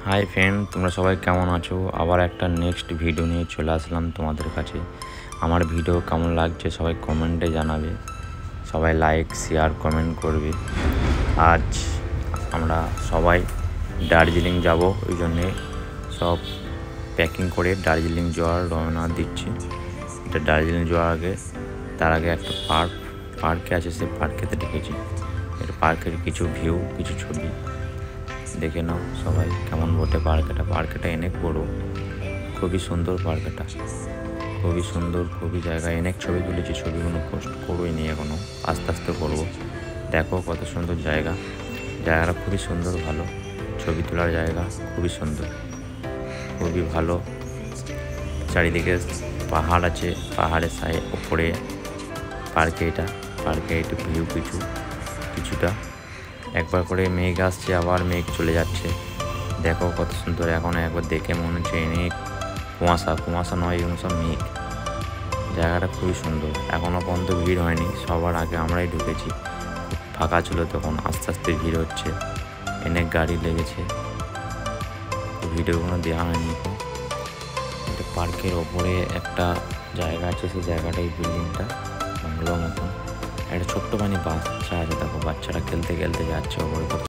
Hi friend, তোমরা সবাই কেমন আছো? আবার একটা নেক্সট ভিডিও নিয়ে চলে আসলাম তোমাদের কাছে। আমার ভিডিও কেমন লাগছে সবাই কমেন্টে জানাবে, সবাই লাইক শেয়ার কমেন্ট করবে। আজ আমরা সবাই দার্জিলিং যাব, ওই জন্যে সব প্যাকিং করে দার্জিলিং যাওয়ার রওনা দিচ্ছি। এটা দার্জিলিং যাওয়ার আগে তার আগে একটা পার্কে আছে, সেই পার্কেতে ঢুকেছি। এটা পার্কের কিছু ভিউ, কিছু ছবি দেখে নাও সবাই কেমন বটে পার্কটা অনেক বড়, খুবই সুন্দর পার্কটা, খুবই সুন্দর, খুবই জায়গা। অনেক ছবি তুলেছি, ছবিগুলো পোস্ট করবই এখনো, আস্তে আস্তে করবো। দেখো কত সুন্দর জায়গাটা খুবই সুন্দর, ভালো ছবি তোলার জায়গা, খুবই সুন্দর, খুবই ভালো। চারিদিকে পাহাড় আছে, পাহাড়ের ওপরে পার্কে একটু ভিউ কিছুটা একবার করে মেঘ আসছে, আবার মেঘ চলে যাচ্ছে। দেখো কত সুন্দর, এখন একবার দেখে মনে হচ্ছে অনেক কুয়াশা নয়, এগুলো সব মেঘ। জায়গাটা খুবই সুন্দর, এখনও পর্যন্ত ভিড় হয়নি, সবার আগে আমরাই ঢুকেছি। ফাঁকা ছিল তখন, আস্তে আস্তে ভিড় হচ্ছে, অনেক গাড়ি লেগেছে, ভিডিওগুলো দেওয়া হয়নি। এটা পার্কের ওপরে একটা জায়গা আছে, সেই জায়গাটা এই বিল্ডিংটা বাংলোর মতন। একটা ছোট্ট বাচ্চা আছে, দেখো বাচ্চারা খেলতে খেলতে যাচ্ছে ওপরে।